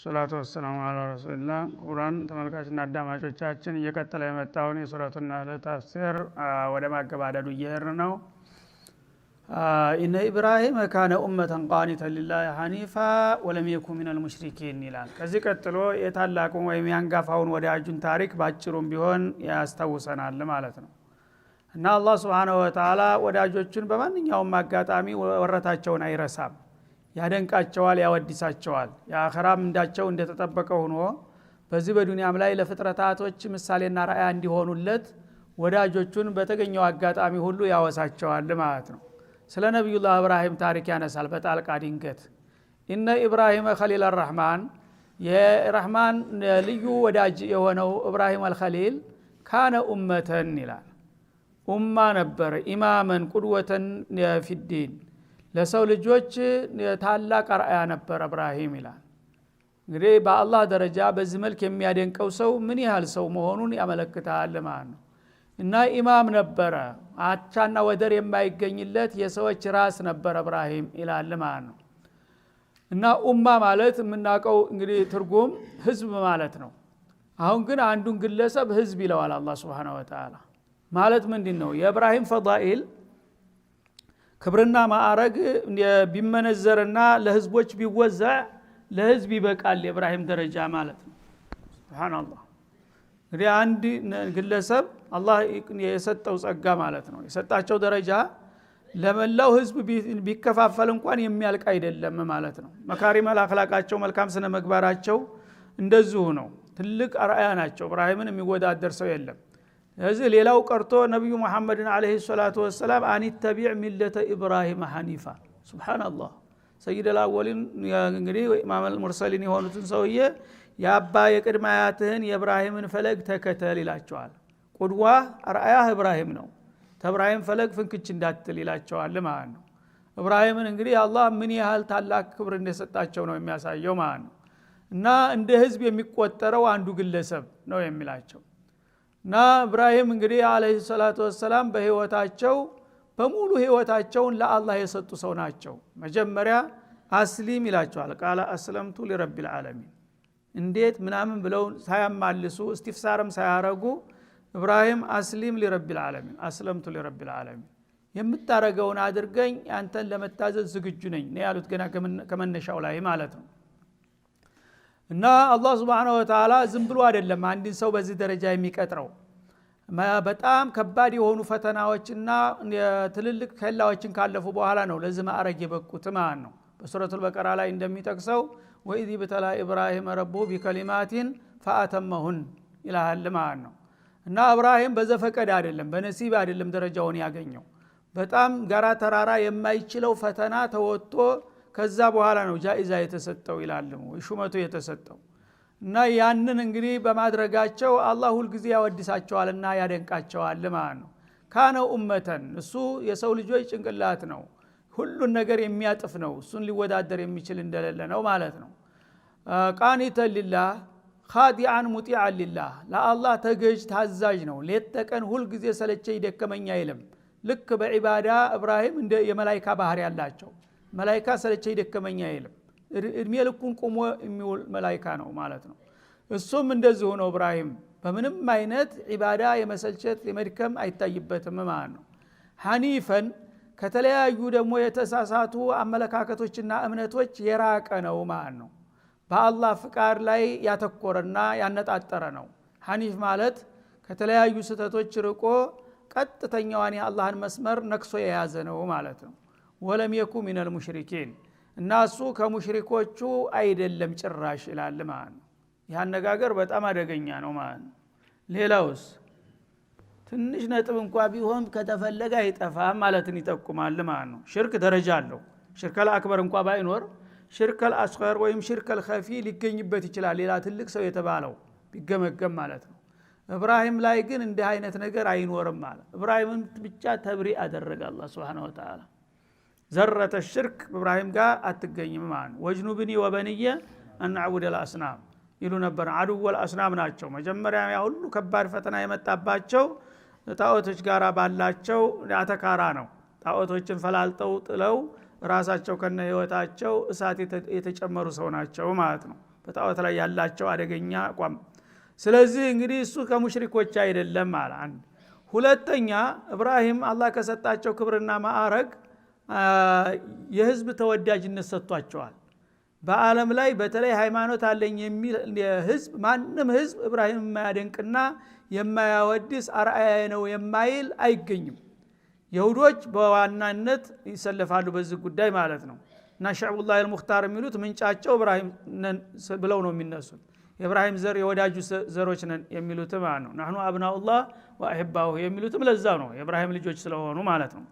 ወሰላቱ ወሰላሙ ዐላ ረሱሊላህ። ቁርአን ተመልካችና አዳማጮቻችን እየቀጠለ የመጣውን የሱረቱን ናህል ተፍሲር ወደ ማገባደዱ እየሄድን ነው። ኢነ ኢብራሂም ካነ ኡመተን ቃኒተን ሊላሂ ሐኒፋ ወለም የኩን ሚነል ሙሽሪኪን ይላል። ከዚህ ቀጥሎ የታላቁን ወይም ያንጋፋውን ወዳጁን ታሪክ ባጭሩም ቢሆን ያስታውሰናል ማለት ነው። እና አላህ ሱብሓነሁ ወተዓላ ወዳጆቹን በማንኛውም አጋጣሚ ወረታቸውን አይረሳም፣ ያደንቃቸዋል፣ ያወድሳቸዋል። የአኺራም እንዳቸው እንደተጠበቀ ሆኖ በዚህ በዱንያም ላይ ለፍጥረታቶች ምሳሌና ራእያ እንዲሆኑለት ወዳጆቹን በተገኘው አጋጣሚ ሁሉ ያወሳቸዋል ማለት ነው። ስለ ነብዩላህ ኢብራሂም ታሪክ ያነሳል በጣልቃ ድንገት። ኢነ ኢብራሂም ኸሊል አርረህማን፣ የረህማን ልዩ ወዳጅ የሆነው ኢብራሂም አልኸሊል ካነ ኡመተን ይላል። ኡማ ነበር፣ ኢማመን ቁድወተን ፊዲን፣ ለሰው ልጆች ታላቅ አርአያ ነበር ኢብራሂም ይላል። እንግዲህ በአላህ ደረጃ በዚህ መልክ የሚያደንቀው ሰው ምን ያህል ሰው መሆኑን ያመለክታል ማለት ነው። እና ኢማም ነበረ፣ አቻና ወደር የማይገኝለት የሰዎች ራስ ነበር ኢብራሂም ይላል ማለት ነው። እና ኡማ ማለት የምናውቀው እንግዲህ ትርጉም ህዝብ ማለት ነው። አሁን ግን አንዱን ግለሰብ ህዝብ ይለዋል አላህ ሱብሓነሁ ወተዓላ። ማለት ምንድነው? የኢብራሂም ፈዳኢል ክብርና ማዕረግ ቢመነዘርና ለህዝቦች ቢወዛ ለህዝብ ይበቃል የኢብራሂም ደረጃ ማለት ነው። ሱብሃንአላህ። እንግዲህ አንድ ግለሰብ አላህ የሰጠው ጸጋ ማለት ነው፣ የሰጣቸው ደረጃ ለመላው ህዝብ ቢከፋፈል እንኳን የሚያልቅ አይደለም ማለት ነው። መካሪመል አኽላቃቸው፣ መልካም ስነ ምግባራቸው እንደዚሁ ነው። ትልቅ አርአያ ናቸው። ኢብራሂምን የሚወዳደር ሰው የለም። ስለዚህ ሌላው ቀርቶ ነብዩ መሐመድን አለይሂ ሰላቱ ወሰላም አንተቢዕ ሚለተ ኢብራሂም ሐኒፋ። ሱብሃንአላህ። ሰይደል አወሊን እንግዲህ ኢማሙል ሙርሰሊን የሆኑትን ሰውዬ የአባ የቅድመ አያትህን የኢብራሂምን ፈለግ ተከተል ይላቸዋል። ቁድዋ አርአያ ኢብራሂም ነው። ተኢብራሂም ፈለግ ፍንክች እንዳትል ይላቸዋል ማለት ነው። ኢብራሂምን እንግዲህ አላህ ምን ያህል ታላቅ ክብር እንደሰጣቸው ነው የሚያሳየው ማለት ነው። እና እንደ ህዝብ የሚቆጠረው አንዱ ግለሰብ ነው የሚላቸው። እና ኢብራሂም እንግዲህ አለይሂ ሰላቱ ወሰላም በህይወታቸው በሙሉ ህይወታቸውን ለአላህ የሰጡ ሰው ናቸው። መጀመሪያ አስሊም ይላቸዋል። ቃለ አስለምቱ ሊረቢል ዓለሚን። እንዴት ምናምን ብለው ሳያማልሱ እስቲፍሳርም ሳያረጉ ኢብራሂም አስሊም ሊረቢል ዓለሚን፣ አስለምቱ ሊረቢል ዓለሚን፣ የምታረገውን አድርገኝ አንተን ለመታዘዝ ዝግጁ ነኝ ነው ያሉት ገና ከመነሻው ላይ ማለት ነው። እና አላህ Subhanahu Wa Ta'ala ዝም ብሎ አይደለም አንድን ሰው በዚህ ደረጃ የሚቀጥረው። በጣም ከባድ የሆኑ ፈተናዎችና ትልልቅ ከላዎችን ካለፉ በኋላ ነው ለዚህ ማዕረግ የበቁት ማለት ነው። በሱረቱል በቀራ ላይ እንደሚጠቅሰው ወኢዚ በተላ ኢብራሂም ረቡ ቢከሊማቲን ፈአተመሁን ይላል ማለት ነው። እና ኢብራሂም በዘፈቀድ አይደለም በነሲብ አይደለም ደረጃውን ያገኘው። በጣም ጋራ ተራራ የማይችለው ፈተና ተወጥቶ ከዛ በኋላ ነው ጃኢዛ የተሰጠው ይላል ሹመቱ የተሰጠው። እና ያንን እንግዲህ በማድረጋቸው አላህ ሁሉ ጊዜ ያወድሳቸዋልና ያደንቃቸዋል ማለት ነው። ካነ ኡመተን፣ እሱ የሰው ልጆች ጭንቅላት ነው፣ ሁሉን ነገር የሚያጥፍ ነው፣ እሱን ሊወዳደር የሚችል እንደሌለ ነው ማለት ነው። ቃኒተን ሊላህ ኻዲአን ሙጢዓን ሊላህ፣ ለአላህ ተገዥ ታዛዥ ነው። ሌት ተቀን ሁሉ ጊዜ ሰለቸኝ ደከመኝ አይልም። ልክ በዒባዳ ኢብራሂም እንደ የመላእክት ባህሪ ያላቸው መላእክት ሰለቸኝ ደከመኝ አይልም። እድሜ ልኩን ቆሞ የሚውል መላእክት ነው ማለት ነው። እሱም እንደዚህ ሆኖ ኢብራሂም በምንም አይነት ዒባዳ የመሰልቸት የመድከም አይታይበትም ማለት ነው። ሐኒፈን፣ ከተለያዩ ደግሞ የተሳሳቱ አመለካከቶችና እምነቶች የራቀ ነው ማለት ነው። በአላህ ፍቃድ ላይ ያተኮረና ያነጣጠረ ነው። ሐኒፍ ማለት ከተለያዩ ስተቶች ርቆ ቀጥተኛዋን የአላህን መስመር ነክሶ የያዘ ነው ማለት ነው። ወለም የኩን ሚነል ሙሽሪኪን፣ እና እሱ ከሙሽሪኮቹ አይደለም ጭራሽ ይላል ማለት ነው። ይህ አነጋገር በጣም አደገኛ ነው ማለት ነው። ሌላውስ ትንሽ ነጥብ እንኳን ቢሆን ከተፈለገ አይጠፋም ማለትን ይጠቁማል ማለት ነው። ሽርክ ደረጃ አለው። ሽርከል አክበር እንኳን ባይኖር ሽርከል አስገር ወይም ሽርከል ኸፊ ሊገኝበት ይችላል። ሌላ ትልቅ ሰው የተባለው ቢገመገም ማለት ነው። ኢብራሂም ላይ ግን እንዲህ አይነት ነገር አይኖርም ማለት። ኢብራሂምን ብቻ ተብሪ አደረገ አላህ Subhanahu Wa Ta'ala። ዘረተ ሽርክ ኢብራሂም ጋር አትገኝም ማለት ነው። ወጅኑብኒ ወበንየ አንዐቡደል አስናም ይሉ ነበር። አዱወል አስናም ናቸው። መጀመሪያ ያ ሁሉ ከባድ ፈተና የመጣባቸው ጣዖቶች ጋራ ባላቸው አተካራ ነው። ጣዖቶችን ፈላልጠው ጥለው ራሳቸው ከነ ህይወታቸው እሳት የተጨመሩ ሰው ናቸው ማለት ነው። በጣዖት ላይ ያላቸው አደገኛ አቋም። ስለዚህ እንግዲህ እሱ ከሙሽሪኮች አይደለም አለ አንድ። ሁለተኛ ኢብራሂም አላህ ከሰጣቸው ክብርና ማዕረግ የህዝብ ተወዳጅነት ሰጥቷቸዋል። በአለም ላይ በተለይ ሃይማኖት አለኝ የሚል ህዝብ ማንም ህዝብ ኢብራሂም የማያደንቅና የማያወድስ አርአያ ነው የማይል አይገኝም። ይሁዶች በዋናነት ይሰለፋሉ በዚህ ጉዳይ ማለት ነው። እና ሸዕቡላህ አልሙኽታር የሚሉት ምንጫቸው ኢብራሂም ብለው ነው የሚነሱት። የኢብራሂም ዘር የወዳጁ ዘሮች ነን የሚሉት ማለት ነው። نحن ابناء الله واحباؤه የሚሉትም ለዛው ነው የኢብራሂም ልጆች ስለሆኑ ማለት ነው።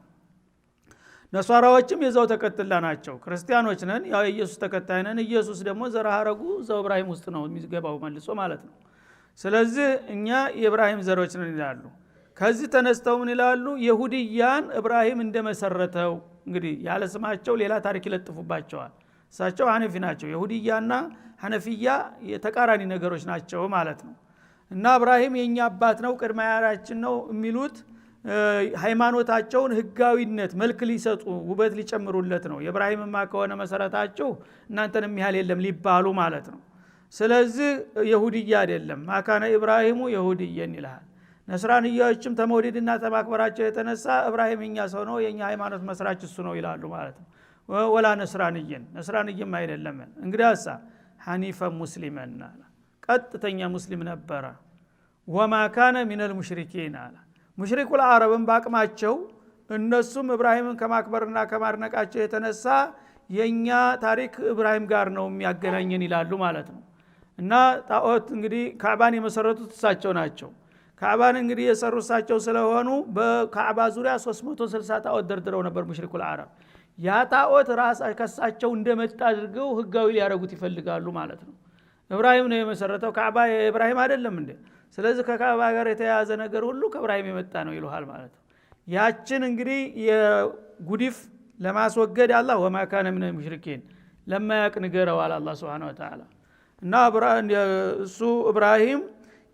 ነሷራዎችም የዛው ተከትላ ናቸው። ክርስቲያኖች ነን ያው ኢየሱስ ተከታይ ነን። ኢየሱስ ደግሞ ዘር ሐረጉ ዘው ኢብራሂም ውስጥ ነው የሚገባው መልሶ ማለት ነው። ስለዚህ እኛ የኢብራሂም ዘሮች ነን ይላሉ። ከዚህ ተነስተው ምን ይላሉ? ይሁዲያን ኢብራሂም እንደመሰረተው እንግዲህ ያለ ስማቸው ሌላ ታሪክ ይለጥፉባቸዋል። እሳቸው ሐነፊ ናቸው። ይሁዲያና ሐነፊያ የተቃራኒ ነገሮች ናቸው ማለት ነው። እና ኢብራሂም የኛ አባት ነው ቅድመ አያታችን ነው የሚሉት ሃይማኖታቸውን ህጋዊነት መልክ ሊሰጡ ውበት ሊጨምሩለት ነው። የኢብራሂምማ ከሆነ መሰረታቸው እናንተንም ያህል የለም ሊባሉ ማለት ነው። ስለዚህ ይሁዲያ አይደለም ማካነ ኢብራሂሙ ይሁዲየን ይላል። ነስራንያዎችም ተመውሊድና ተማክበራቸው የተነሳ ኢብራሂም የኛ ሰው ነው የኛ ሃይማኖት መስራች እሱ ነው ይላሉ ማለት ነው። ወላ ነስራንይም አይደለም። እንግዲያሳ ሐኒፈ ሙስሊመን አለ ቀጥተኛ ሙስሊም ነበረ። ወማ ካነ ሚነል ሙሽሪኪን አለ ሙሽሪኩል አረብም ባቅማቸው እነሱም ኢብራሂምን ከማክበርና ከማድነቃቸው የተነሳ የኛ ታሪክ ኢብራሂም ጋር ነው የሚያገናኘን ይላሉ ማለት ነው። እና ጣዖት እንግዲህ ካዕባን የመሰረቱት እሳቸው ናቸው። ካዕባን እንግዲህ የሰሩ እሳቸው ስለሆኑ በካዕባ ዙሪያ 360 ጣዖት ደርድረው ነበር ሙሽሪኩል አረብ። ያ ጣዖት ራስ ከሳቸው እንደመጣ አድርገው ህጋዊ ሊያረጉት ይፈልጋሉ ማለት ነው። ኢብራሂም ነው የመሰረተው ካዕባ የኢብራሂም አይደለም እንዴ? ስለዚህ ከካዕባ ጋር የተያያዘ ነገር ሁሉ ከኢብራሂም የመጣ ነው ይሉሃል ማለት ነው። ያችን እንግዲህ የጉዲፍ ለማስወገድ አላህ ወማ ካነ ሚነል ሙሽሪኪን ለማያቅ ንገረው አላህ Subhanahu Wa Ta'ala። እና እሱ ኢብራሂም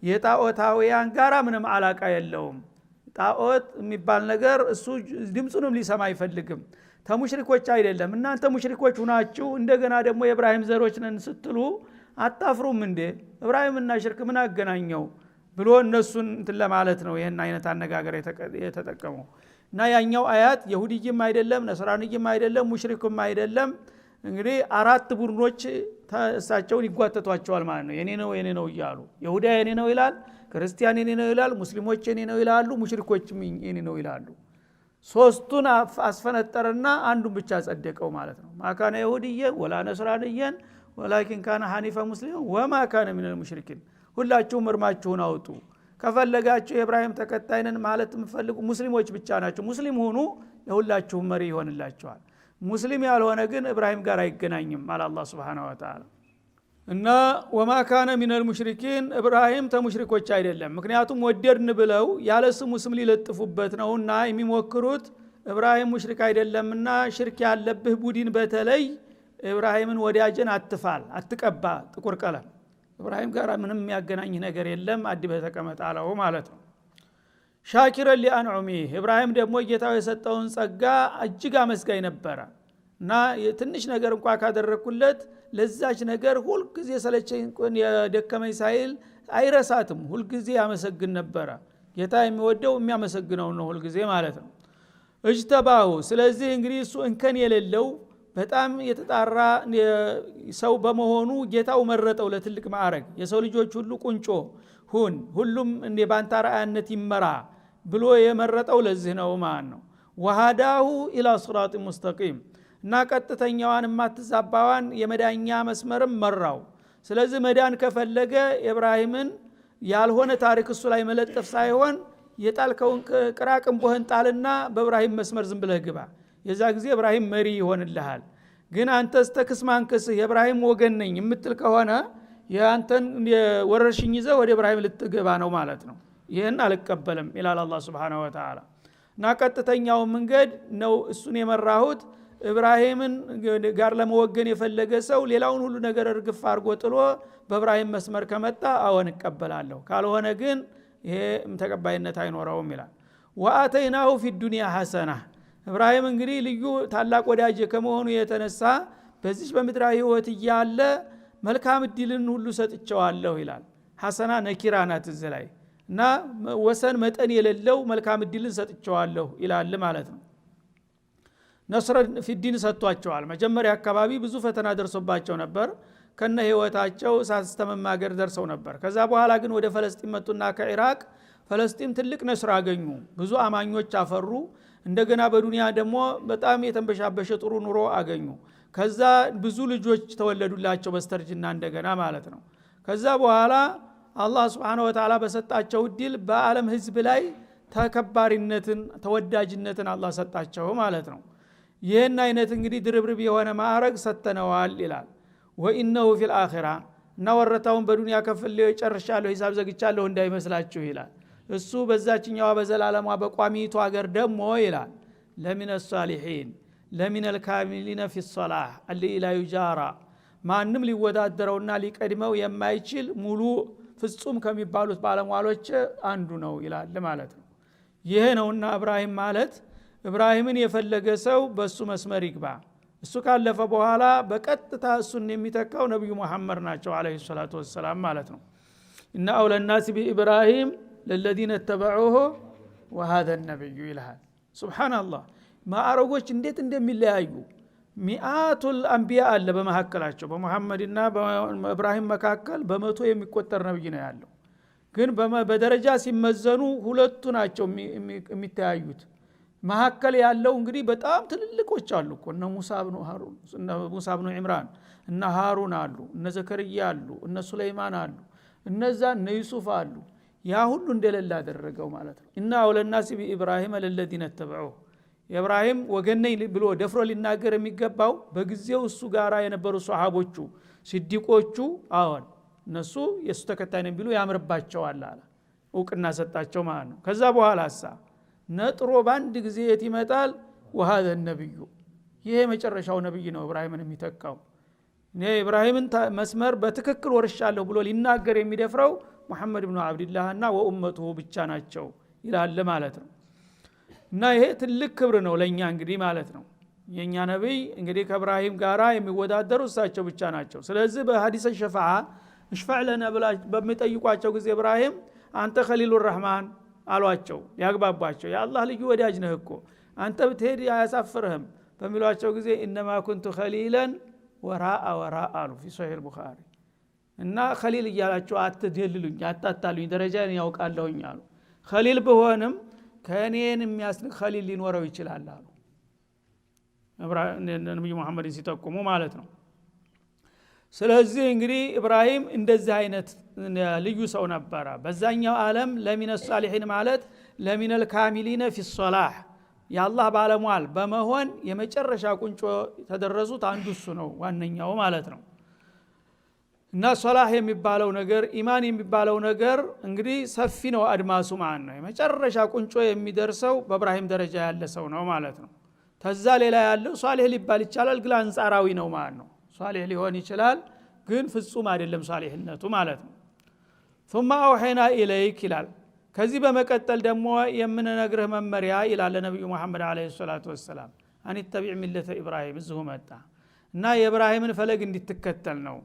የጣዖታውያን ጋራ ምንም አላቃ የለውም። ጣዖት የሚባል ነገር እሱ ድምጹንም ሊሰማ አይፈልግም። ተሙሽሪኮች አይደለም። እናንተ ሙሽሪኮች ሆናችሁ እንደገና ደግሞ የኢብራሂም ዘሮች ነን ስትሉ አጣፍሩም እንዴ? ኢብራሂምና ሽርክ ምን አገናኘው ብሎ እነሱን እንትን ለማለት ነው ይሄን አይነት አነጋገር የተጠቀመው። እና ያኛው አያት ይሁዲይም አይደለም ነስራንይም አይደለም ሙሽሪኩም አይደለም። እንግዲህ አራት ቡድኖች እሳቸውን ይጓተቷቸዋል ማለት ነው። የኔ ነው እያሉ ይሁዳ የኔ ነው ይላል፣ ክርስቲያን የኔ ነው ይላል፣ ሙስሊሞች የኔ ነው ይላሉ፣ ሙሽሪኮችም የኔ ነው ይላሉ። ሶስቱን አስፈነጠረና አንዱን ብቻ ጸደቀው ማለት ነው። ማካነ ይሁዲየን ወላ ነስራንየን ወላኪን ካነ ሐኒፈ ሙስሊም ወማ ካነ ሚነል ሙሽሪኪን። ሁላችሁም እርማችሁን አውጡ። ከፈለጋችሁ የኢብራሂም ተከታይ ነን ማለት የምትፈልጉ ሙስሊሞች ብቻ ናቸው። ሙስሊም ሆኑ ለሁላችሁም መሪ ይሆንላችኋል። ሙስሊም ያልሆነ ግን ኢብራሂም ጋር አይገናኝም አለ አላህ Subhanahu Wa Ta'ala። እና ወማ ካነ ሚነል ሙሽሪኪን ኢብራሂም ተሙሽሪኮች አይደለም። ምክንያቱም ወደድን ብለው ያለ ስሙ ስም ሊለጥፉበት ነውና የሚሞክሩት ኢብራሂም ሙሽሪክ አይደለምና ሽርክ ያለብህ ቡድን በተለይ ኢብራሂምን ወዳጅን አትፋል አትቀባ ጥቁር ቀለም ኢብራሂም ጋር ምንም የሚያገናኝ ነገር የለም አዲበ ተቀመጣለው ማለት ነው። ሻኪረ ሊአንዑሚ ኢብራሂም ደግሞ ጌታው የሰጠውን ጸጋ እጅግ አመስጋኝ ነበረ። እና ትንሽ ነገር እንኳን ካደረኩለት ለዛች ነገር ሁሉ ጊዜ ሰለቸኝ እንኳን የደከመኝ ሳይል አይረሳትም። ሁሉ ጊዜ ያመሰግን ነበረ። ጌታ የሚወደው የሚያመሰግነው ነው ሁሉ ጊዜ ማለት ነው። እጅተባሁ ስለዚህ እንግዲህ እሱ እንከን የሌለው በጣም የተጣራ ሰው በመሆኑ ጌታው መረጠው ለትልቅ ማዕረግ። የሰው ልጆች ሁሉ ቁንጮ ሁን ሁሉም እንደ ባንተ አርአያነት ይመራ ብሎ የመረጠው ለዚህ ነው ማለት ነው። ወሃዳሁ ኢላ ሲራጥ ሙስተቂም እና ቀጥተኛዋን ማትዛባዋን የመዳኛ መስመርም መራው። ስለዚህ መዳን ከፈለገ ኢብራሂምን ያልሆነ ታሪክ እሱ ላይ መለጠፍ ሳይሆን የጣልከውን ቅራቅም ቦህን ጣልና በኢብራሂም መስመር ዝም ብለህ ግባ። የዛ ጊዜ ኢብራሂም መሪ ይሆንልሃል። ግን አንተስ ተክስማንከስ የኢብራሂም ወገን ነኝ የምትል ከሆነ ያንተን ወረርሽኝ ይዘህ ወደ ኢብራሂም ልትገባ ነው ማለት ነው። ይሄን አልቀበልም ይላል አላህ Subhanahu Wa Ta'ala። እና ቀጥተኛው መንገድ ነው እሱን የመራሁት። ኢብራሂምን ጋር ለመወገን የፈለገ ሰው ሌላውን ሁሉ ነገር እርግፍ አድርጎ ጥሎ በኢብራሂም መስመር ከመጣ አዎን እቀበላለሁ፣ ካልሆነ ግን ይሄ ተቀባይነት አይኖረውም ይላል። ወአተይናሁ ፊ ዱንያ ሐሰና ኢብራሂም እንግዲህ ልዩ ታላቅ ወዳጅ ከመሆኑ የተነሳ በዚህ በምድራዊ ህይወት እያለ መልካም እድልን ሁሉ ሰጥቼዋለሁ ይላል። ሐሰና ነኪራ ናት እዚህ ላይ እና ወሰን መጠን የሌለው መልካም እድልን ሰጥቼዋለሁ ይላል ማለት ነው። ነስረ ፊዲን ሰጥቷቸዋል። መጀመሪያ አካባቢ ብዙ ፈተና ደርሶባቸው ነበር። ከነ ህይወታቸው ሳስተመማገር ደርሰው ነበር። ከዛ በኋላ ግን ወደ ፈለስጢን መጡና ከኢራቅ ፈለስጢን ትልቅ ነስር አገኙ። ብዙ አማኞች አፈሩ። እንደገና በዱንያ ደግሞ በጣም የተንበሻበሸ ጥሩ ኑሮ አገኙ። ከዛ ብዙ ልጆች ተወለዱላቸው በስተርጅና እንደገና ማለት ነው። ከዛ በኋላ አላህ Subhanahu Wa Ta'ala በሰጣቸው እድል በአለም ህዝብ ላይ ተከባሪነትን ተወዳጅነትን አላህ ሰጣቸው ማለት ነው። ይሄን አይነት እንግዲህ ድርብርብ የሆነ ማዕረግ ሰተነዋል ይላል። ወኢነሁ ፊል አኺራ እና ወረታውን በዱንያ ከፍለው ይጨርሻለሁ ሂሳብ ዘግቻለሁ እንዳይመስላችሁ ይላል። እሱ በዛችኛዋ በዘላለሟ በቋሚቱ ሀገር ደግሞ ይላል ለሚነ ሷሊሒን ለሚነል ካሚሊነ ፊ ሶላህ አሊ ላ ዩጃራ ማንም ሊወዳደረውና ሊቀድመው የማይችል ሙሉ ፍጹም ከሚባሉት ባለሟሎች አንዱ ነው ይላል ማለት ነው። ይሄ ነውና ኢብራሂም ማለት ኢብራሂምን የፈለገ ሰው በሱ መስመር ይግባ። እሱ ካለፈ በኋላ በቀጥታ እሱን የሚተካው ነብዩ መሐመድ ናቸው አለይሂ ሰላቱ ወሰለም ማለት ነው። እና አውለ الناس بإبراهيم للذين اتبعوه وهذا النبي ይላል። ሱብሃንአላህ ማዕረጎች እንዴት እንደሚለያዩ ሚአቱል አንቢያ አለ በመሐከላቸው በመሐመድና በኢብራሂም መካከል በመቶ የሚቆጠር ነብይ ነው ያለው። ግን በደረጃ ሲመዘኑ ሁለቱ ናቸው የሚተያዩት። መሐከል ያለው እንግዲህ በጣም ትልልቆች አሉ እኮ እነ ሙሳ ኢብኑ ኢምራን እነ ሃሩን አሉ እነ ዘከርያ አሉ እነ ሱለይማን አሉ እነዛ እነ ዩሱፍ አሉ። ያ ሁሉ እንደሌላ አደረገው ማለት ነው። እና አውለናሲ በኢብራሂም ለለዚነ ተበዑ ኢብራሂም ወገነኝ ብሎ ደፍሮ ሊናገር የሚገባው በጊዜው እሱ ጋራ የነበሩ ሱሐቦቹ ሲዲቆቹ አሁን እነሱ የሱ ተከታይ ነን ቢሉ ያምርባቸዋል አለ እውቅና ሰጣቸው ማለት ነው። ከዛ በኋላሳ ነጥሮ ባንድ ጊዜ የት ይመጣል? وهذا النبي ይሄ መጨረሻው ነብይ ነው ኢብራሂምን የሚተካው። እኔ ኢብራሂምን መስመር በትክክል ወርሻለሁ ብሎ ሊናገር የሚደፍረው ሙሐመድ ኢብኑ አብዱላህ እና ወኡመቱሁ ብቻ ናቸው ይላል ማለት ነው። እና ይሄ ትልቅ ክብር ነው ለኛ እንግዲህ ማለት ነው። የኛ ነብይ እንግዲህ ከኢብራሂም ጋራ የሚወዳደሩ እሳቸው ብቻ ናቸው። ስለዚህ በሐዲስ ሸፋዓ እሽፋዕ ለና ብላ በሚጠይቋቸው ጊዜ ኢብራሂም አንተ ኸሊሉር ረህማን አሏቸው ያግባባቸው። የአላህ ልዩ ወዳጅ ነህ እኮ አንተ ብትሄድ አያሳፍርህም በሚሏቸው ጊዜ ኢነማ ኩንቱ ኸሊላን ወራአ አሉ في صحيح البخاري እና ኸሊል እያላችሁ አትደልሉኝ አታታሉኝ ደረጃን ያውቃለሁኝ አሉ። ኸሊል በሆነም ከኔን የሚያስንቅ ኸሊል ሊኖረው ይችላል አሉ ነብዩ መሐመድን ሲጠቁሙ ማለት ነው። ስለዚህ እንግዲህ ኢብራሂም እንደዚህ አይነት ልዩ ሰው ነበረ። በዛኛው ዓለም ለሚነ ሷሊሒን ማለት ለሚነል ካሚሊነ ፊ ሶላህ የአላህ ባለሟል በመሆን የመጨረሻ ቁንጮ ተደረሱት አንዱ እሱ ነው ዋነኛው ማለት ነው። እና ሶላህ የሚባለው ነገር ኢማን የሚባለው ነገር እንግዲህ ሰፊ ነው አድማሱ ማለት ነው። የመጨረሻ ቁንጮ የሚደርሰው በኢብራሂም ደረጃ ያለ ሰው ነው ማለት ነው። ተዛ ሌላ ያለው ሷሊህ ሊባል ይችላል ግን አንጻራዊ ነው ማለት ነው። ሷሊህ ሊሆን ይችላል ግን ፍጹም አይደለም ሷሊህነቱ ማለት ነው። ثم اوحينا اليك ይላል። ከዚህ በመቀጠል ደግሞ የምንነግርህ መመሪያ ይላል ነብዩ መሐመድ አለይሂ ሰላቱ ወሰለም አን ተቢዕ ሚለተ ኢብራሂም እዚሁ መጣ እና የኢብራሂምን ፈለግ እንድትከተል ነው።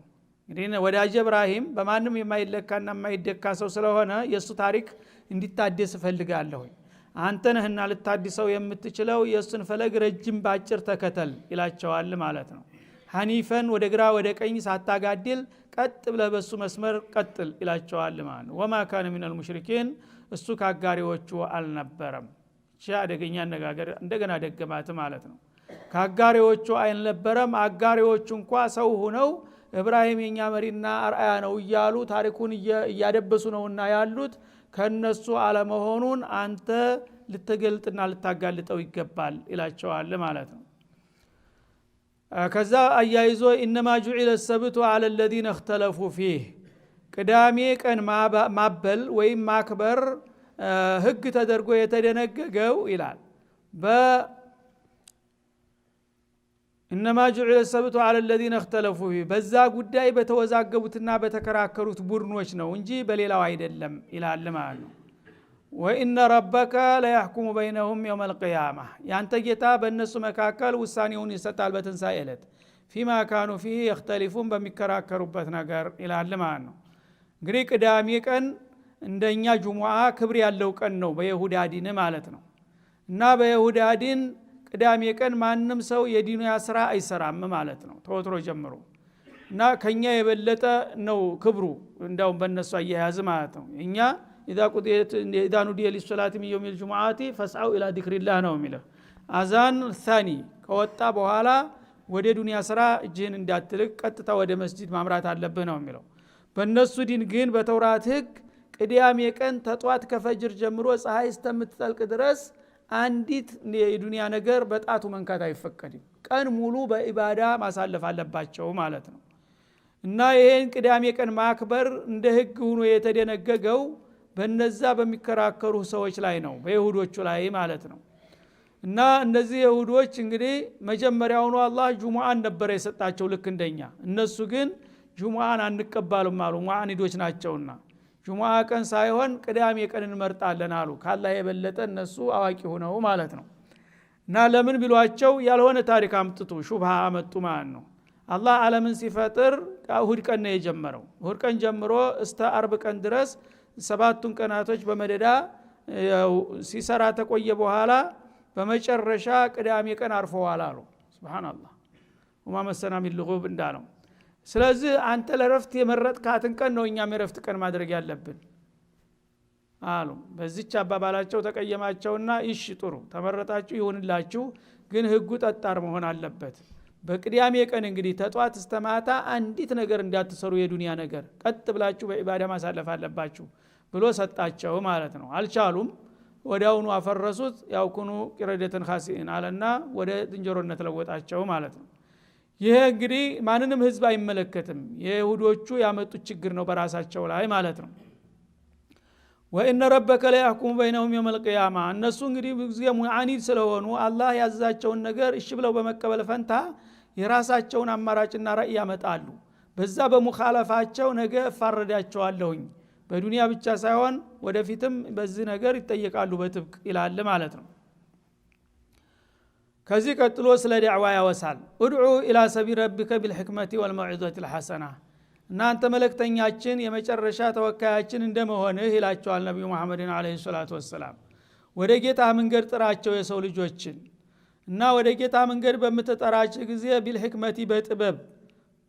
እንግዲህ ወዳጅ ኢብራሂም በማንም የማይለካና የማይደካ ሰው ስለሆነ የሱ ታሪክ እንዲታደስ ፈልጋለሁ። አንተ ነህና ልታድሰው የምትችለው የሱን ፈለግ ረጅም ባጭር ተከተል ይላቸዋል ማለት ነው። ሐኒፈን ወደ ግራ ወደ ቀኝ ሳታጋድል ቀጥ ብለህ በሱ መስመር ቀጥል ይላቸዋል ማለት ነው። ወማ ካነ ሚነል ሙሽሪኪን እሱ ካጋሪዎቹ አልነበረም። አደገኛ አነጋገር እንደገና ደገማት ማለት ነው። ካጋሪዎቹ አልነበረም። አጋሪዎቹ እንኳን ሰው ሆነው ኢብራሂም የኛ መሪና አርአያ ነው እያሉ ታሪኩን እያደበሱ ነውና ያሉት ከነሱ አለመሆኑን አንተ ልትገልጥና ልታጋልጠው ይገባል ይላቸዋል ማለት ነው። ከዛ አያይዞ ኢነማ ጁዒለ ሰብቱ አለ الذين اختلفوا فيه ቅዳሜ ቀን ማበል ወይም ማክበር ህግ ተደርጎ የተደነገገው ይላል። ኢነማ ጁዒለ ሰብቱ አለ الذين اختلفوا فيه በዛ ጉዳይ በተወዛገቡትና በተከራከሩት ቡድኖች ነው እንጂ በሌላው አይደለም ይላል ማለት ነው። ወኢነ ረበከ ለያሕኩሙ በይነሁም የውመል ቂያማ ያንተ ጌታ በእነሱ መካከል ውሳኔውን ይሰጣል በትንሣኤ ዕለት። ፊማ ካኑ ፊህ يختلفون በሚከራከሩበት ነገር ይላል ማለት ነው። እንግዲህ ቅዳሜ ቀን እንደኛ ጁሙዓ ክብር ያለው ቀን ነው በይሁዳ ዲን ማለት ነው። እና በይሁዳ ዲን ቅዳሜ ቀን ማንም ሰው የዲኑያ ስራ አይሰራም ማለት ነው ተወትሮ ጀምሮ። እና ከኛ የበለጠ ነው ክብሩ እንዳውም በእነሱ አያያዝ ማለት ነው። እኛ اذا نودي للصلاه من يوم الجمعه فاسعوا الى ذكر الله ነው የሚለው። አዛን ሳኒ ከወጣ በኋላ ወደ ዱንያ ስራ እጅህን እንዳትልቅ ቀጥታ ወደ መስጂድ ማምራት አለብህ ነው የሚለው። በእነሱ ዲን ግን በተውራት ህግ ቅዳሜ ቀን ተጧት ከፈጅር ጀምሮ ፀሐይ እስከምትጠልቅ ድረስ አንዲት የዱንያ ነገር በጣቱ መንካት አይፈቀድም። ቀን ሙሉ በኢባዳ ማሳለፍ አለባቸው ማለት ነው። እና ይሄን ቅዳሜ ቀን ማክበር እንደ ህግ ሆኖ የተደነገገው በነዛ በሚከራከሩ ሰዎች ላይ ነው በይሁዶቹ ላይ ማለት ነው። እና እነዚህ ይሁዶች እንግዲህ መጀመሪያውኑ አላህ ጁሙአን ነበር የሰጣቸው ልክ እንደኛ። እነሱ ግን ጁሙአን አንቀበልም አሉ ሙአኒዶች ናቸውና ጁሙአ ቀን ሳይሆን ቅዳሜ ቀን እንመርጣለን አሉ። ካላህ የበለጠ እነሱ አዋቂ ሆነው ማለት ነው። እና ለምን ቢሏቸው ያልሆነ ታሪክ አምጥቱ ሹብሃ አመጡ ማለት ነው። አላህ ዓለምን ሲፈጥር እሁድ ቀን ነው የጀመረው። እሁድ ቀን ጀምሮ እስከ አርብ ቀን ድረስ ሰባቱን ቀናቶች በመደዳ ሲሰራ ተቆየ። በኋላ በመጨረሻ ቅዳሜ ቀን አርፈዋል አሉ። ሱብሃንአላህ ወማ መሰና ሚን ልጉብ እንዳለው። ስለዚህ አንተ ለረፍት የመረጥካትን ቀን ነው እኛም የረፍት ቀን ማድረግ ያለብን አሉ። በዚህች አባባላቸው ተቀየማቸውና እሺ ጥሩ ተመረጣችሁ ይሁንላችሁ፣ ግን ህጉ ጠጣር መሆን አለበት። በቅዳሜ ቀን እንግዲህ ተጧት እስከ ማታ አንዲት ነገር እንዳትሰሩ የዱንያ ነገር ቀጥ ብላችሁ በኢባዳ ማሳለፍ አለባችሁ ብሎ ሰጣቸው ማለት ነው። አልቻሉም። ወዲያውኑ አፈረሱት። ያውኩኑ ቂረደተን ኻሲን አለና ወደ ዝንጀሮነት ለወጣቸው ማለት ነው። ይሄ እንግዲህ ማንንም ህዝብ አይመለከትም። የይሁዶቹ ያመጡት ችግር ነው በራሳቸው ላይ ማለት ነው። ወኢነ ረበከ ለያህኩሙ በይነሁም የውመል ቂያማ። እነሱ እንግዲህ ብዙ ሙዓኒድ ስለሆኑ አላህ ያዛቸውን ነገር እሺ ብለው በመቀበል ፈንታ የራሳቸውን አማራጭና ራእይ ያመጣሉ። በዛ በሙኻለፋቸው ነገ እፋረዳቸዋለሁኝ በዱንያ ብቻ ሳይሆን ወደፊትም በዚህ ነገር ይጠየቃሉ በጥብቅ ይላል ማለት ነው። ከዚህ ቀጥሎ ስለ ዳዕዋ ያወሳል። ኡድዑ ኢላ ሰቢል ረቢከ ቢልሕክመቲ ወልመውዒዘቲ ልሐሰና። እናንተ መልእክተኛችን የመጨረሻ ተወካያችን እንደመሆንህ ይላቸዋል ነቢዩ መሐመድን ዓለይሂ ሰላቱ ወሰላም። ወደ ጌታ መንገድ ጥራቸው የሰው ልጆችን እና ወደ ጌታ መንገድ በምትጠራቸው ጊዜ ቢልሕክመቲ በጥበብ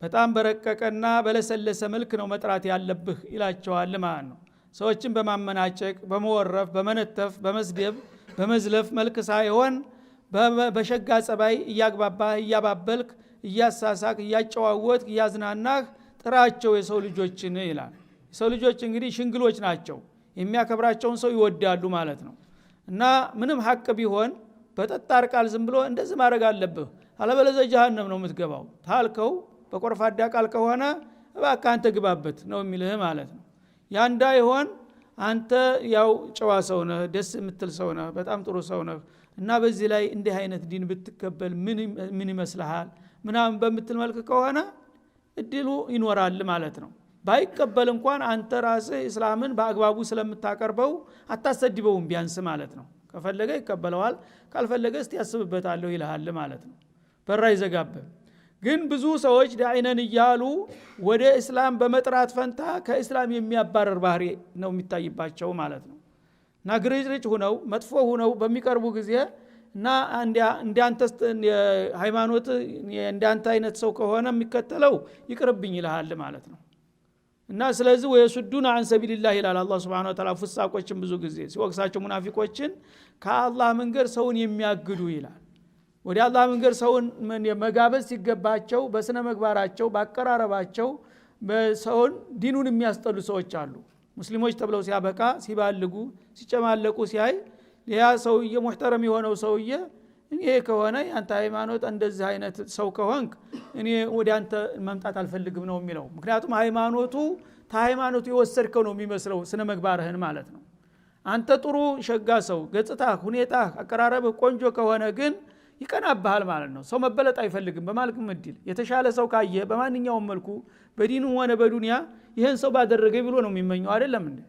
በጣም በረቀቀና በለሰለሰ መልክ ነው መጥራት ያለብህ ይላቸዋል ማለት ነው። ሰዎችን በማመናጨቅ በመወረፍ በመነተፍ በመስደብ በመዝለፍ መልክ ሳይሆን በሸጋ ጸባይ እያግባባህ እያባበልክ እያሳሳክ እያጨዋወት እያዝናናህ ጥራቸው የሰው ልጆችን ይላል። የሰው ልጆች እንግዲህ ሽንግሎች ናቸው። የሚያከብራቸውን ሰው ይወዳሉ ማለት ነው። እና ምንም ሐቅ ቢሆን በጠጣር ቃል ዝም ብሎ እንደዚህ ማድረግ አለብህ አለበለዚያ ጀሃነም ነው የምትገባው ታልከው በቆርፋዳ ቃል ከሆነ እባክህ አንተ ግባበት ነው የሚልህ ማለት ነው። ያ እንዳይሆን አንተ ያው ጨዋ ሰው ነህ፣ ደስ የምትል ሰው ነህ፣ በጣም ጥሩ ሰው ነህ እና በዚህ ላይ እንዲህ አይነት ዲን ብትቀበል ምን ይመስልሃል ምናምን በምትል መልክ ከሆነ እድሉ ይኖራል ማለት ነው። ባይቀበል እንኳን አንተ ራስህ እስላምን በአግባቡ ስለምታቀርበው አታሰድበውም ቢያንስ ማለት ነው። ከፈለገ ይቀበለዋል፣ ካልፈለገ እስቲ ያስብበታለሁ ይልሃል ማለት ነው። በራ ይዘጋብህ። ግን ብዙ ሰዎች ዳዒነን እያሉ ወደ እስላም በመጥራት ፈንታ ከእስላም የሚያባረር ባህሪ ነው የሚታይባቸው ማለት ነው። እና ግርጭርጭ ሁነው መጥፎ ሁነው በሚቀርቡ ጊዜ እና እንዳንተ ሃይማኖት እንዳንተ አይነት ሰው ከሆነ የሚከተለው ይቅርብኝ ይልሃል ማለት ነው። እና ስለዚህ ወየሱዱን አን ሰቢልላህ ይላል አላህ Subhanahu Wa Ta'ala። ፍሳቆችን ብዙ ጊዜ ሲወቅሳቸው ሙናፊቆችን ከአላህ መንገድ ሰውን የሚያግዱ ይላል። ወደ አላህ መንገድ ሰውን መጋበዝ ሲገባቸው በስነ ምግባራቸው ባቀራረባቸው በሰውን ዲኑን የሚያስጠሉ ሰዎች አሉ። ሙስሊሞች ተብለው ሲያበቃ ሲባልጉ ሲጨማለቁ ሲያይ ያ ሰውዬ ሙህተረም የሆነው ሰውዬ እኔ ከሆነ አንተ ሃይማኖት እንደዚህ አይነት ሰው ከሆንክ እኔ ወደ አንተ መምጣት አልፈልግም ነው የሚለው። ምክንያቱም ሃይማኖቱ ታሃይማኖቱ የወሰድከው ነው የሚመስለው ስነ ምግባርህን ማለት ነው። አንተ ጥሩ ሸጋ ሰው ገጽታ ሁኔታ አቀራረብ ቆንጆ ከሆነ ግን ይቀናብሃል ማለት ነው። ሰው መበለጥ አይፈልግም በማልክም እድል የተሻለ ሰው ካየ በማንኛውም መልኩ በዲኑ ሆነ በዱንያ ይሄን ሰው ባደረገ ብሎ ነው የሚመኘው አይደለም እንዴ?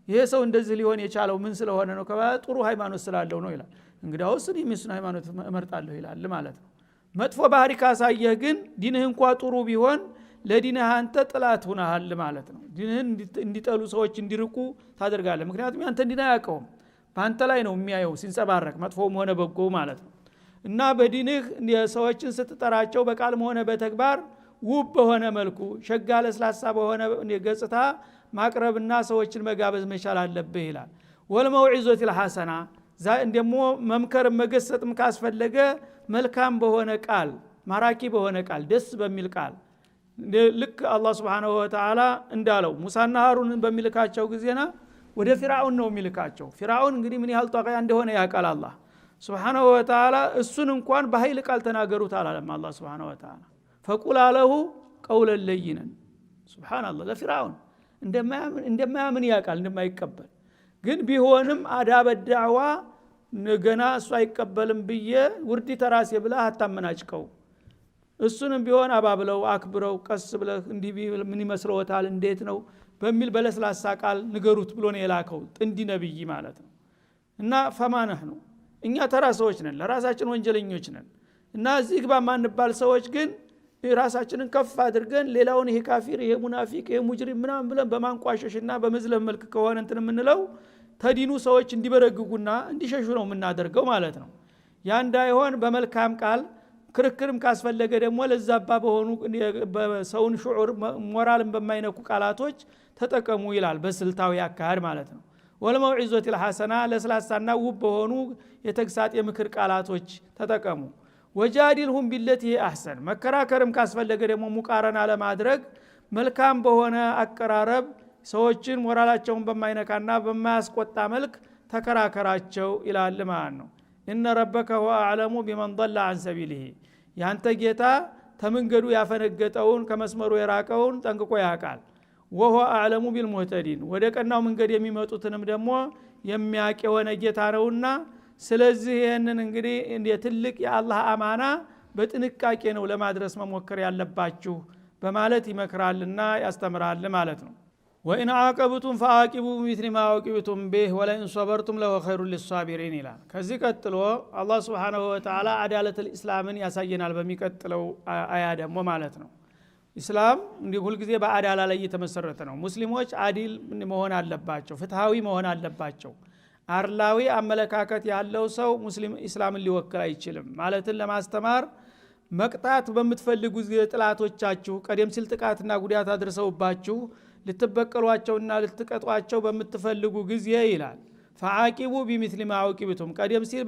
ይሄ ሰው እንደዚህ ሊሆን የቻለው ምን ስለሆነ ነው? ጥሩ ሃይማኖት ስላለው ነው ይላል። እንግዲያውስ እኔ ምስን ሃይማኖት እመርጣለሁ ይላል ማለት ነው። መጥፎ ባህሪ ካሳየህ ግን ዲንህ እንኳን ጥሩ ቢሆን ለዲንህ አንተ ጥላት ሆነሃል ማለት ነው። ዲንህን እንዲጠሉ ሰዎች እንዲርቁ ታደርጋለህ። ምክንያቱም ያንተ ዲን አያውቀውም፣ በአንተ ላይ ነው የሚያየው ሲንጸባረቅ መጥፎም ሆነ በጎ ማለት ነው። እና በዲንህ ሰዎችን ስትጠራቸው በቃልም ሆነ በተግባር ውብ በሆነ መልኩ ሸጋ ለስላሳ በሆነ ገጽታ ማቅረብና ሰዎችን መጋበዝ መቻል አለብህ ይላል። ወልመውዒዘቲል ሐሰና እንደሞ መምከር መገሰጥም ካስፈለገ መልካም በሆነ ቃል፣ ማራኪ በሆነ ቃል፣ ደስ በሚል ቃል ልክ አላህ Subhanahu Wa Ta'ala እንዳለው ሙሳና ሃሩንን በሚልካቸው ጊዜና ወደ ፊርዓውን ነው የሚልካቸው። ፊርዓውን እንግዲህ ምን ያህል ጧቃያ እንደሆነ ያውቃል አላህ Subhanahu Wa Ta'ala። እሱን እንኳን በኃይል ቃል ተናገሩት አላለም አላህ Subhanahu Wa Ta'ala። فقل له قولا لينا ሱብሃንአላህ። ለፊርዓውን እንደማያምን ያውቃል እንደማይቀበል፣ ግን ቢሆንም አዳበ ዳዕዋ ገና እሱ አይቀበልም ብዬ ውርዲ ተራሴ ብለህ አታመናጭቀው። እሱንም ቢሆን አባብለው አክብረው ቀስ ብለህ እንዲህ ምን ይመስለዎታል እንዴት ነው በሚል በለስላሳ ቃል ንገሩት ብሎ ነው የላከው ጥንዲ ነብይ ማለት ነው። እና ፈማነህ ነው እኛ ተራ ሰዎች ነን፣ ለራሳችን ወንጀለኞች ነን። እና እዚህ ግባ ማንባል ሰዎች ግን ራሳችንን ከፍ አድርገን ሌላውን ይሄ ካፊር ይሄ ሙናፊቅ ይሄ ሙጅሪም ምናምን ብለን በማንቋሸሽና በመዝለም መልክ ከሆነ እንትን የምንለው ተዲኑ ሰዎች እንዲበረግጉና እንዲሸሹ ነው የምናደርገው ማለት ነው። ያ እንዳይሆን በመልካም ቃል ክርክርም ካስፈለገ ደግሞ ለዛባ በሆኑ በሰውን ሹዑር ሞራልን በማይነኩ ቃላቶች ተጠቀሙ ይላል፣ በስልታዊ አካሄድ ማለት ነው። ወለመውዒዘቲል ሐሰና ለስላሳና ውብ በሆኑ የተግሳጽ የምክር ቃላቶች ተጠቀሙ። ወጃዲልሁም ቢለቲ አህሰን መከራከርም ካስፈለገ ደግሞ ሙቃረና ለማድረግ መልካም በሆነ አቀራረብ ሰዎችን ሞራላቸውን በማይነካና በማያስቆጣ መልክ ተከራከራቸው ይላል ማለት ነው። ኢነ ረበከ ሁወ አዕለሙ ቢመን ضل عن سبيله ያንተ ጌታ ተመንገዱ ያፈነገጠውን ከመስመሩ የራቀውን ጠንቅቆ ያውቃል። ወሆ አዕለሙ ቢልሙህተዲን ወደ ቀናው መንገድ የሚመጡትንም ደግሞ የሚያውቅ የሆነ ጌታ ነውና ስለዚህ ይሄንን እንግዲህ የትልቅ የአላህ አማና በጥንቃቄ ነው ለማድረስ መሞከር ያለባችሁ በማለት ይመክራልና ያስተምራል ማለት ነው። ወኢን አቀብቱም ፈአቂቡ ቢሚስሊ ማ አቂብቱም ቢህ ወለኢን ሶበርቱም ለሁ ኸይሩን ሊሷቢሪን ይላል። ከዚህ ቀጥሎ አላህ Subhanahu Wa Ta'ala አዳለተል ኢስላምን ያሳየናል በሚቀጥለው አያ ደግሞ ማለት ነው። ኢስላም እንዲህ ሁሉ ጊዜ በአዳላ ላይ የተመሰረተ ነው። ሙስሊሞች አዲል መሆን አለባቸው፣ ፍትሃዊ መሆን አለባቸው። አርላዊ አመለካከት ያለው ሰው ሙስሊም ኢስላምን ሊወክል አይችልም ማለትን ለማስተማር መቅጣት በምትፈልጉ ጊዜ ጥላቶቻችሁ ቀደም ሲል ጥቃትና ጉዳት አድርሰውባችሁ ልትበቀሏቸውና ልትቀጧቸው በምትፈልጉ ጊዜ ይላል ፈአቂቡ ቢሚስሊ ማ አቂብቱም ቀደም ሲል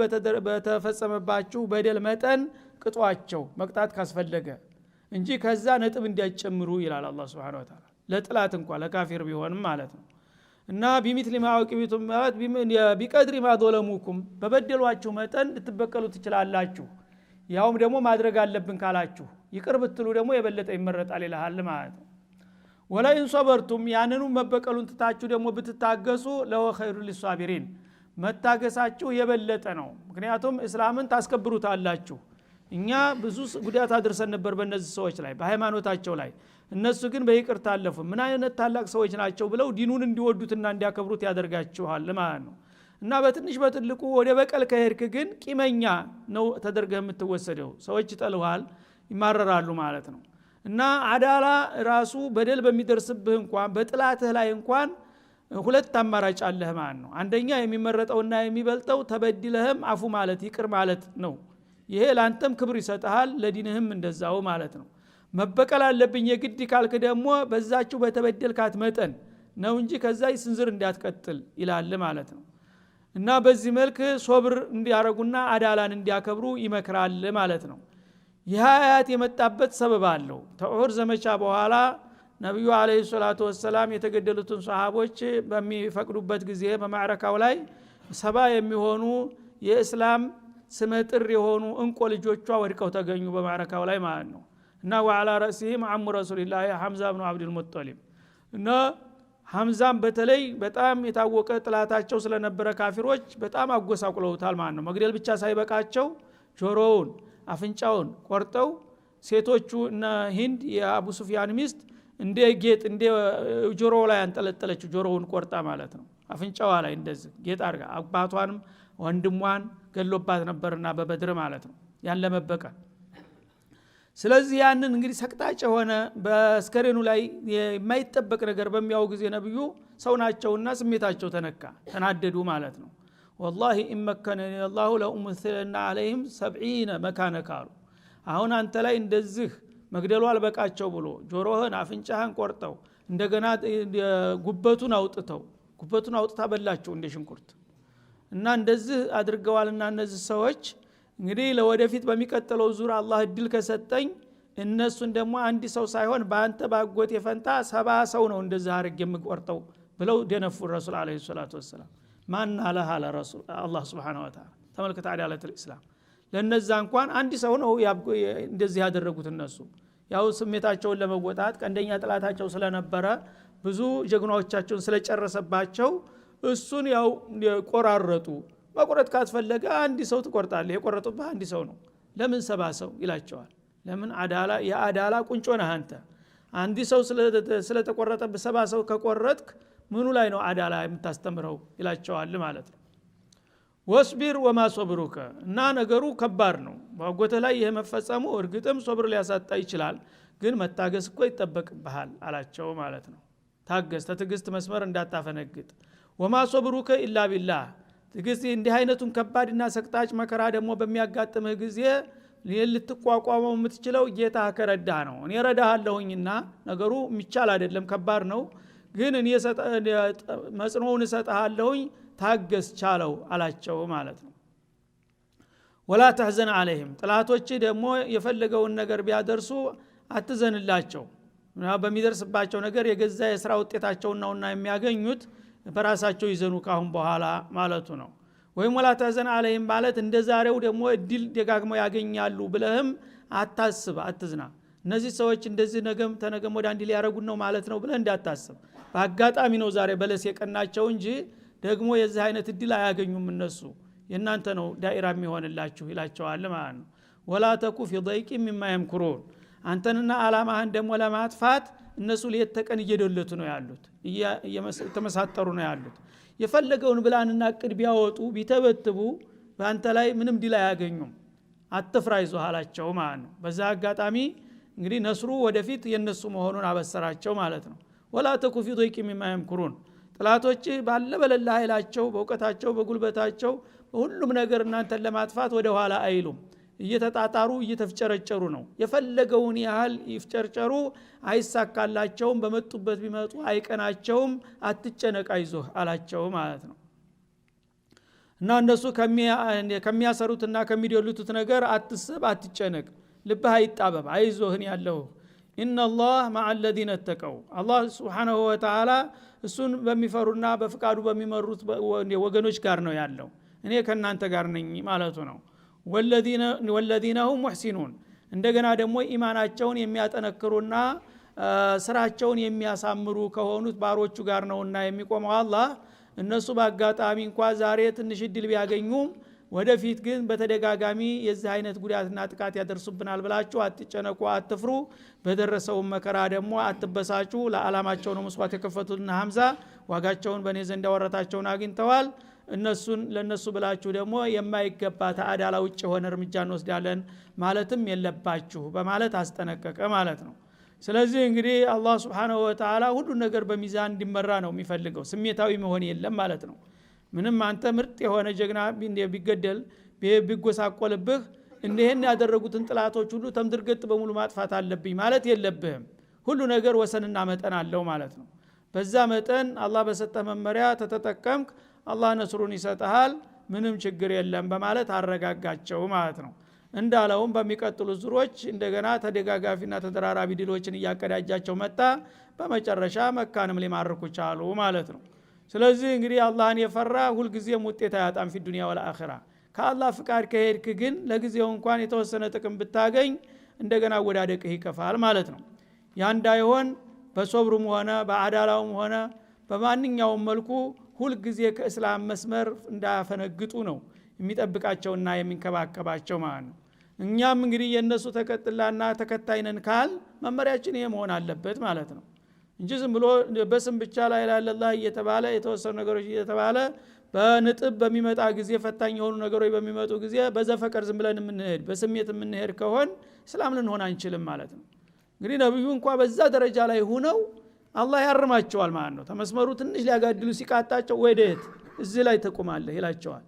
በተፈጸመባችሁ በደል መጠን ቅጧቸው መቅጣት ካስፈለገ እንጂ ከዛ ነጥብ እንዲያጨምሩ ይላል አላህ Subhanahu Wa Ta'ala። ለጥላት እንኳን ለካፊር ቢሆንም ማለት ነው። እና ቢሚስሊ ማ አቂብቱም ማለት ቢቀድሪ ማ ظلموكم በበደሏችሁ መጠን ልትበቀሉ ትችላላችሁ። ያውም ደግሞ ማድረግ አለብን ካላችሁ ይቅር ብትሉ ደግሞ የበለጠ ይመረጣል ይላል ማለት ነው። ወለኢን ሶበርቱም ያንኑ መበቀሉን ትታችሁ ደግሞ ብትታገሱ ለሁ ኸይሩን ሊሷቢሪን መታገሳችሁ የበለጠ ነው። ምክንያቱም እስላምን ታስከብሩታላችሁ። እኛ ብዙ ጉዳት አድርሰን ነበር በእነዚህ ሰዎች ላይ በሃይማኖታቸው ላይ፣ እነሱ ግን በይቅርታ አለፉ። ምን አይነት ታላቅ ሰዎች ናቸው ብለው ዲኑን እንዲወዱትና እንዲያከብሩት ያደርጋችኋል ማለት ነው። እና በትንሽ በትልቁ ወደ በቀል ከሄድክ ግን ቂመኛ ነው ተደርገህ የምትወሰደው። ሰዎች ይጠሉሃል፣ ይማረራሉ ማለት ነው። እና አዳላ ራሱ በደል በሚደርስብህ እንኳን በጥላትህ ላይ እንኳን ሁለት አማራጭ አለህ ማለት ነው። አንደኛ የሚመረጠውና የሚበልጠው ተበድለህም አፉ ማለት ይቅር ማለት ነው። ይሄ ላንተም ክብር ይሰጣል፣ ለዲንህም እንደዛው ማለት ነው። መበቀል አለብኝ የግድ ካልክ ደግሞ በዛችሁ በተበደልካት መጠን ነው እንጂ ከዛ ስንዝር እንዳትቀጥል ይላል ማለት ነው። እና በዚህ መልክ ሶብር እንዲያረጉና አዳላን እንዲያከብሩ ይመክራል ማለት ነው። ይህ አያት የመጣበት ሰበብ አለው። ተኡሁድ ዘመቻ በኋላ ነብዩ አለይሂ ሰላቱ ወሰለም የተገደሉትን ሱሐቦች በሚፈቅዱበት ጊዜ በማዕረካው ላይ 70 የሚሆኑ የእስላም ስመጥር የሆኑ እንቆ ልጆቿ ወድቀው ተገኙ በማዕረካው ላይ ማለት ነው። እና ወዓላ ረእሲሂም አሙ ረሱልላህ ሐምዛ ኢብኑ አብዱል ሙጠሊብ እና ሐምዛም በተለይ በጣም የታወቀ ጥላታቸው ስለነበረ ካፊሮች በጣም አጎሳቁለውታል ማለት ነው። መግደል ብቻ ሳይበቃቸው ጆሮውን አፍንጫውን ቆርጠው ሴቶቹ እና ሂንድ የአቡ ሱፊያን ሚስት እንደ ጌጥ እንደ ጆሮው ላይ አንጠለጠለችው፣ ጆሮውን ቆርጣ ማለት ነው። አፍንጫዋ ላይ እንደዚህ ጌጥ አድርጋ አባቷንም ወንድሟን ገሎባት ነበርና በበድር ማለት ነው። ያን ለመበቀል ስለዚህ ያንን እንግዲህ ሰቅጣጭ ሆነ በስከሬኑ ላይ የማይጠበቅ ነገር በሚያው ጊዜ ነብዩ ሰው ናቸውና ስሜታቸው ተናደዱ ማለት ነው። والله ان مكنني الله لأمثلن عليهم 70 مكان ካሉ አሁን አንተ ላይ እንደዚህ መግደሉ አልበቃቸው ብሎ ጆሮህን አፍንጫህን ቆርጠው እንደገና ጉበቱን አውጥታ በላቸው እንደ ሽንኩርት እና እንደዚህ አድርገዋልና እነዚህ ሰዎች እንግዲህ ለወደፊት በሚቀጥለው ዙር አላህ እድል ከሰጠኝ እነሱን ደግሞ አንድ ሰው ሳይሆን በአንተ ባጎት የፈንታ 70 ሰው ነው እንደዚህ አርግ የምቆርጠው ብለው ደነፉ ረሱል አለይሂ ሰላቱ ወሰለም። ማን አላህ አለ ረሱል አላህ Subhanahu Wa Ta'ala ተመልከተ አዳለተል እስላም ለነዛ እንኳን አንድ ሰው ነው እንደዚህ ያደረጉት። እነሱ ያው ስሜታቸውን ለመወጣት ቀንደኛ ጥላታቸው ስለነበረ ብዙ ጀግናዎቻቸውን ስለጨረሰባቸው እሱን ያው ቆራረጡ። መቆረጥ ካስፈለገ አንድ ሰው ትቆርጣለህ፣ የቆረጡበት አንድ ሰው ነው ለምን 70 ሰው ይላቸዋል። ለምን አዳላ የአዳላ ቁንጮ ነህ አንተ። አንድ ሰው ስለተቆረጠበት 70 ሰው ከቆረጥክ ምኑ ላይ ነው አዳላ የምታስተምረው ይላቸዋል ማለት ነው። ወስቢር ወማ ሶብሩከ እና ነገሩ ከባድ ነው ባጎተ ላይ ይሄ መፈጸሙ እርግጥም ሶብር ሊያሳጣ ይችላል፣ ግን መታገስ እኮ ይተበቅብሃል አላቸው ማለት ነው። ታገስ፣ ተትግስት መስመር እንዳታፈነግጥ። ወማ ሶብሩከ ኢላ ቢላህ ትግስት እንዲህ አይነቱን ከባድና ሰቅጣጭ መከራ ደግሞ በሚያጋጥምህ ጊዜ ልትቋቋመው የምትችለው ጌታ ከረዳ ነው። እኔ ረዳሃለሁኝና ነገሩ የሚቻል አይደለም ከባድ ነው፣ ግን እኔ መጽኖውን እሰጥሃለሁኝ ታገስ ቻለው አላቸው ማለት ነው። ወላ ተህዘን አለይሂም ጥላቶች ደግሞ የፈለገውን ነገር ቢያደርሱ አትዘንላቸው። በሚደርስባቸው ነገር የገዛ የሥራ ውጤታቸውን ነውና የሚያገኙት በራሳቸው ይዘኑ ካሁን በኋላ ማለቱ ነው። ወይም ወላ ተህዘን አለይሂም ማለት እንደዛሬው ደግሞ እድል ደጋግመው ያገኛሉ ብለህም አታስብ፣ አትዝና። እነዚህ ሰዎች እንደዚህ ነገም ተነገም ወደ አንድ ሊያረጉን ነው ማለት ነው ብለህ እንዳታስብ። በአጋጣሚ ነው ዛሬ በለስ የቀናቸው እንጂ ደግሞ የዚህ አይነት እድል አያገኙም። እነሱ የናንተ ነው ዳኢራ የሚሆንላችሁ ይላቸዋል ማለት ነው። ወላ ተኩ ፊ ضيق مما يمكرون አንተንና አላማህን ደግሞ ለማጥፋት እነሱ ለየተቀን እየደለቱ ነው ያሉት፣ እየተመሳጠሩ ነው ያሉት። የፈለገውን ብላንና ቅድ ቢያወጡ ቢተበትቡ በአንተ ላይ ምንም ዲል አያገኙም። አትፍራ ይዞሃላቸው ማለት ነው። በዛ አጋጣሚ እንግዲህ ነስሩ ወደፊት የነሱ መሆኑን አበሰራቸው ማለት ነው። ወላ ተኩ ፊ ضيق مما يمكرون ጥላቶች ባለ በለላ ኃይላቸው በእውቀታቸው በጉልበታቸው ሁሉም ነገር እናንተን ለማጥፋት ወደ ኋላ አይሉም። እየተጣጣሩ እየተፍጨረጨሩ ነው። የፈለገውን ያህል ይፍጨርጨሩ አይሳካላቸውም። በመጡበት ቢመጡ አይቀናቸውም። አትጨነቅ አይዞህ አላቸው ማለት ነው። እና እነሱ ከሚያሰሩትና ከሚደሉት ነገር አትስብ፣ አትጨነቅ፣ ልብህ አይጣበብ፣ አይዞህን ያለው ኢነላህ መዐ الذين اتقوا አላህ Subhanahu Wa Ta'ala እሱን በሚፈሩና በፍቃዱ በሚመሩት ወገኖች ጋር ነው ያለው። እኔ ከናንተ ጋር ነኝ ማለቱ ነው። ወለዚነ ሁም ሙሕሲኑን እንደገና ደግሞ ኢማናቸውን የሚያጠነክሩና ስራቸውን የሚያሳምሩ ከሆኑት ባሮቹ ጋር ነውና የሚቆመው አላህ። እነሱ በአጋጣሚ እንኳን ዛሬ ትንሽ እድል ቢያገኙም ወደፊት ግን በተደጋጋሚ የዚህ አይነት ጉዳትና ጥቃት ያደርሱብናል ብላችሁ አትጨነቁ፣ አትፍሩ። በደረሰው መከራ ደግሞ አትበሳጩ። ለዓላማቸው ነው መስዋዕት የከፈቱትና ሐምዛ ዋጋቸውን በእኔ ዘንድ ወረታቸውን አግኝተዋል። ለነሱ ብላችሁ ደግሞ የማይገባ ተአዳላ ውጭ የሆነ እርምጃ እንወስዳለን ማለትም የለባችሁ በማለት አስጠነቀቀ ማለት ነው። ስለዚህ እንግዲህ አላህ Subhanahu Wa Ta'ala ሁሉ ነገር በሚዛን እንዲመራ ነው የሚፈልገው፣ ስሜታዊ መሆን የለም ማለት ነው። ምንም አንተ ምርጥ የሆነ ጀግና ቢገደል ቢጎሳቆልብህ እንደሄን ያደረጉትን ጥላቶች ሁሉ ተምድርገጥ በሙሉ ማጥፋት አለብኝ ማለት የለብህም። ሁሉ ነገር ወሰንና መጠን አለው ማለት ነው። በዛ መጠን አላህ በሰጠ መመሪያ ተተጠቀምክ አላህ ነስሩን ይሰጣል፣ ምንም ችግር የለም በማለት አረጋጋቸው ማለት ነው። እንዳለውም በሚቀጥሉ ዙሮች እንደገና ተደጋጋፊና ተደራራቢ ድሎችን እያቀዳጃቸው መጣ። በመጨረሻ መካንም ሊማርኩ ቻሉ ማለት ነው። ስለዚህ እንግዲህ አላህን የፈራ ሁሉ ጊዜም ውጤት አያጣም في الدنيا والآخرة። ከአላህ ፍቃድ ከሄድክ ግን ለጊዜው እንኳን የተወሰነ ጥቅም ብታገኝ እንደገና ወዳደቅህ ይከፋል ማለት ነው። ያ እንዳይሆን በሶብሩም ሆነ በአዳላውም ሆነ በማንኛውም መልኩ ሁሉ ጊዜ ከእስላም መስመር እንዳፈነግጡ ነው የሚጠብቃቸውና የሚንከባከባቸው ማለት ነው። እኛም እንግዲህ የነሱ ተከትላና ተከታይነን ካል መመሪያችን ይሄ መሆን አለበት ማለት ነው እንጂ ዝም ብሎ በስም ብቻ ላይ ኢላላህ እየተባለ የተወሰኑ ነገሮች እየተባለ በንጥብ በሚመጣ ጊዜ ፈታኝ የሆኑ ነገሮች በሚመጡ ጊዜ በዘፈቀር ዝም ብለን የምንሄድ በስሜት የምንሄድ ከሆን እስላም ልንሆን አንችልም ማለት ነው። እንግዲህ ነብዩ እንኳን በዛ ደረጃ ላይ ሆነው አላህ ያርማቸዋል ማለት ነው። ተመስመሩ ትንሽ ሊያጋድሉ ሲቃጣቸው ወዴት እዚህ ላይ ተቆማለህ ይላቸዋል።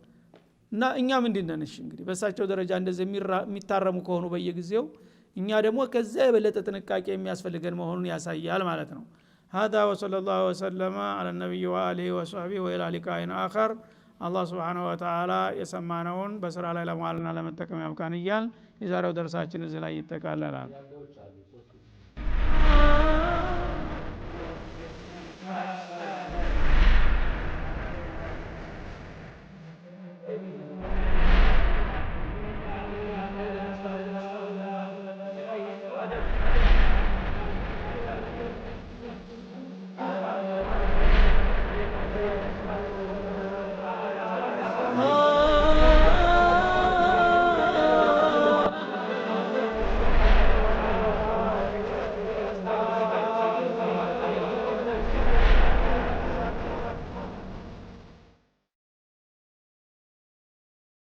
እና እኛ ምንድነን እሺ እንግዲህ በሳቸው ደረጃ እንደዚህ የሚታረሙ ከሆኑ በየጊዜው እኛ ደግሞ ከዛ የበለጠ ጥንቃቄ የሚያስፈልገን መሆኑን ያሳያል ማለት ነው። هذا وصلى الله وسلم على النبي وآله وصحبه وإلى لقاء آخر الله سبحانه وتعالى يسمعنون بسر على لمعلنا لمتكم يمكان إيال يزاروا درساتنا زي يتكاللال